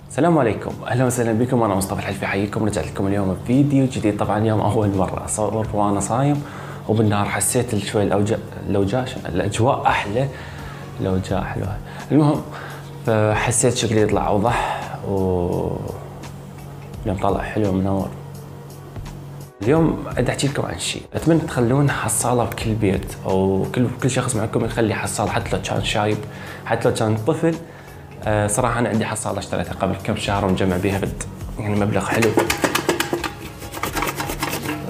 السلام عليكم، اهلا وسهلا بكم. انا مصطفى الحلفي، حييكم. رجعت لكم اليوم بفيديو جديد. طبعا اليوم اول مره اصور وانا صايم، وبالنهار حسيت شوي الاجواء احلى. الاوجاع حلوه. المهم فحسيت شكلي يطلع اوضح، اليوم طالع حلو منور. اليوم بدي احكي لكم عن شيء اتمنى تخلون حصاله بكل بيت، او كل شخص معكم يخلي حصاله، حتى لو كان شايب، حتى لو كان طفل. صراحة أنا عندي حصالة اشتريتها قبل كم شهر ومجمع بيها يعني مبلغ حلو.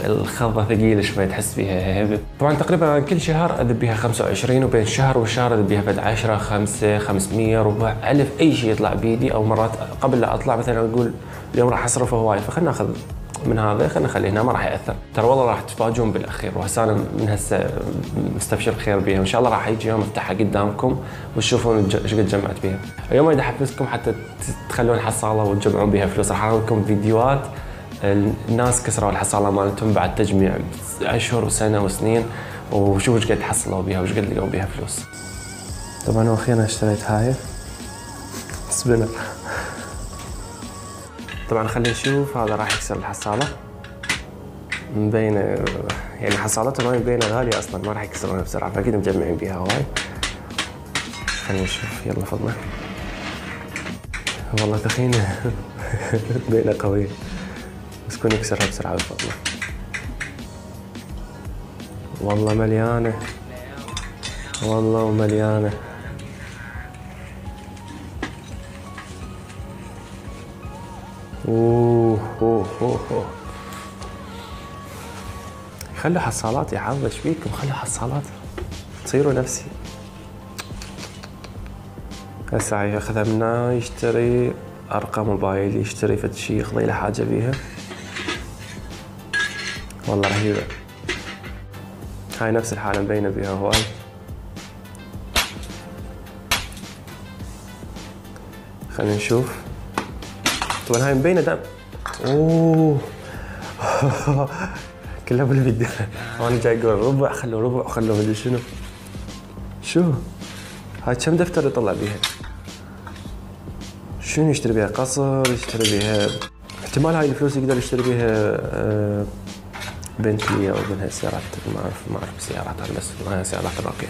الخضة ثقيلة شوي، تحس فيها هيبة. طبعا تقريبا كل شهر أذب بيها 25، وبين شهر وشهر أذب بيها بعد 10 5 500 ربع 1000 أي شيء يطلع بيدي. أو مرات قبل لا أطلع مثلا أقول اليوم راح أصرفه هواي، فخلنا ناخذ من هذا، خلينا نخليه هنا، ما راح ياثر. ترى والله راح تتفاجئون بالاخير، وهسه انا من هسه مستبشر خير بيها، وان شاء الله راح يجي يوم افتحها قدامكم وتشوفون ايش قد جمعت بيها. اليوم اريد احفزكم حتى تخلون حصاله وتجمعون بيها فلوس. راح اوريكم فيديوهات الناس كسروا الحصاله مالتهم بعد تجميع اشهر وسنه وسنين، وشوفوا ايش قد حصلوا بيها وايش قد لقوا بيها فلوس. طبعا واخيرا اشتريت هاي سبينر. طبعا خلينا نشوف. هذا راح يكسر الحصاله، مبينه يعني حصالتهم هاي مبينه غاليه اصلا، ما راح يكسرونها بسرعه، فاكيد مجمعين بيها هواي. خلينا نشوف، يلا فضنا. والله ثخينه مبينه قويه، بس كون يكسرها بسرعه بفضله. والله مليانه، والله مليانه. اوه اوه اوه اوه. خلوا حصالات يا حظ، ايش فيكم؟ خلوا حصالات تصيروا نفسي. هسه ياخذها منا يشتري ارقام موبايل، يشتري فد شي يقضي له حاجه بيها. والله رهيبه. هاي نفس الحاله مبينه بيها هواي. خلينا نشوف. طبعا هاي مبينه دم. اوه كلها بالفيديو. وانا جاي اقول ربع، خلوا ربع، خلوا مدري شنو. شو هاي كم دفتر يطلع بيها؟ شنو يشتري بيها؟ قصر، يشتري بيها احتمال هاي الفلوس يقدر يشتري بيها بنتلي او من هاي السيارات. ما اعرف السيارات انا، بس هاي السيارات الراقيه.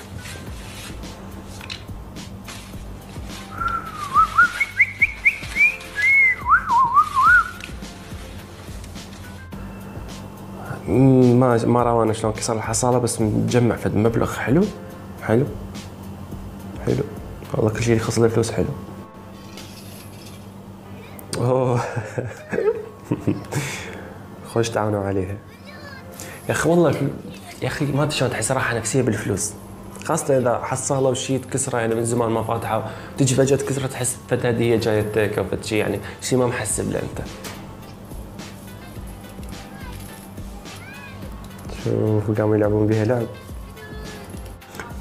ما راوانا شلون كسر الحصاله، بس مجمع فد مبلغ حلو حلو حلو. والله كل شيء يخص له فلوس حلو. اوه خوش تعاونوا عليها يا اخي. والله يا اخي ما ادري شلون تحس راحه نفسيه بالفلوس، خاصه اذا حصاله وشي تكسره، يعني من زمان ما فاتحه وتجي فجاه تكسره، تحس فد هديه جايتك او فد شيء، يعني شيء ما محسب له انت. شوف قاموا يلعبون بيها لعب.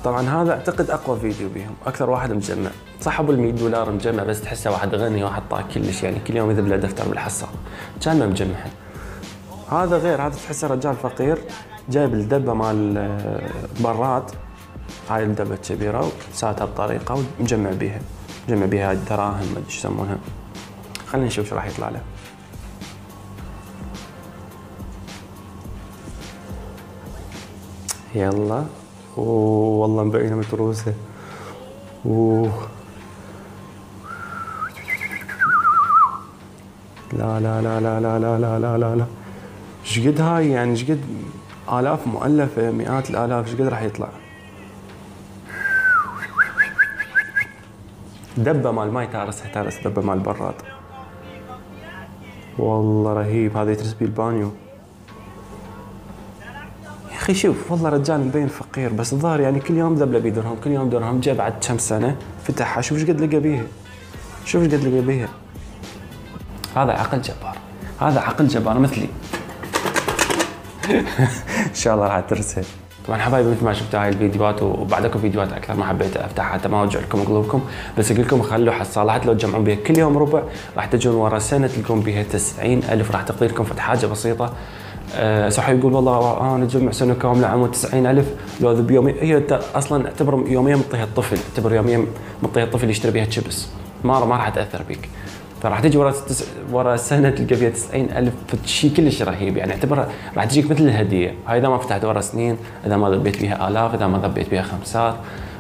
طبعا هذا اعتقد اقوى فيديو بيهم، اكثر واحد مجمع. صح ابو $100 مجمع، بس تحسه واحد غني، واحد طاق كلش، يعني كل يوم يذب له دفتر بالحصاله، كان ما مجمعها. هذا غير، هذا تحسه رجال فقير جايب الدبه مال براد، هاي الدبه الكبيره وساتها بطريقه ومجمع بيها، مجمع بيها دراهم ما ادري ايش يسمونها. خلينا نشوف ايش راح يطلع له. يلا. والله مبينه متروسه. لا لا لا لا لا لا لا لا لا لا. ايش قد هاي؟ يعني ايش قد آلاف مؤلفة، مئات الآلاف، ايش قد راح يطلع؟ دبة مال ماي تارس دبة مال براد. والله رهيب. هذا يترس بيه البانيو. يا اخي شوف، والله رجال مبين فقير، بس الظاهر يعني كل يوم ذبله بيدرهم، كل يوم درهم. جاء بعد كم سنة فتحها، شوف ايش قد لقى بيها، شوف ايش قد لقى بيها. هذا عقل جبار، هذا عقل جبار مثلي. ان شاء الله راح ترسل. طبعا حبايبي مثل ما شفتوا هاي الفيديوهات، وبعدكم فيديوهات اكثر ما حبيت افتحها حتى ما اوجع لكم قلوبكم، بس اقول لكم خلوا حصاله، حتى لو تجمعون بها كل يوم ربع راح تجون ورا سنه تلقون بها 90,000، راح تقضي لكم فد حاجه بسيطه. صح يقول والله انا اجمع سنه كامله عمود 90,000 لو ذب يومين. هي انت اصلا اعتبر يوميا مطيها الطفل، اعتبر يوميا مطيها الطفل يشتري بها شيبس، ما راح تاثر بيك. فراح تجي ورا سنه تلقى فيها 90,000 شيء كلش رهيب. يعني اعتبرها راح تجيك مثل الهديه. هاي اذا ما فتحت ورا سنين، اذا ما ضبيت فيها الاف، اذا ما ضبيت فيها خمسات،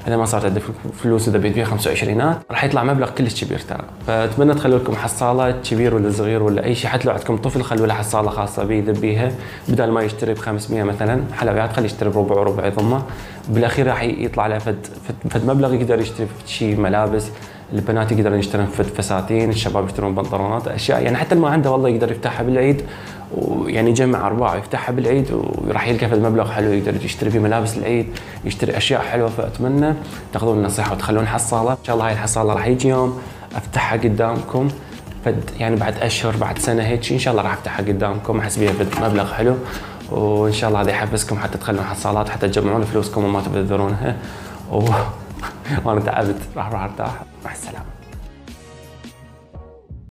اذا ما صارت عندك فلوس وذبيت فيها 25، راح يطلع مبلغ كلش كبير ترى. فاتمنى تخلوا لكم حصاله كبير ولا صغير ولا اي شيء، حتى لو عندكم طفل خلوا له حصاله خاصه به يذبيها، بدل ما يشتري ب 500 مثلا حلويات خليه يشتري بربع وربع يضمه، بالاخير راح يطلع له فد مبلغ يقدر يشتري شيء ملابس، البنات يقدرون يشترون فساتين، الشباب يشترون بنطلونات، اشياء يعني حتى اللي ما عنده والله يقدر يفتحها بالعيد، ويعني يجمع ارباع يفتحها بالعيد وراح يلقى فد مبلغ حلو يقدر يشتري فيه ملابس العيد، يشتري اشياء حلوه. فاتمنى تاخذون النصيحه وتخلون حصاله. ان شاء الله هاي الحصاله راح يجي يوم افتحها قدامكم، يعني بعد اشهر بعد سنه هيك ان شاء الله راح افتحها قدامكم، احس بيها مبلغ حلو، وان شاء الله هذا يحفزكم حتى تخلون حصالات، حتى تجمعون فلوسكم وما تبذرونها. وانا تعبت، راح ارتاح. مع السلامه.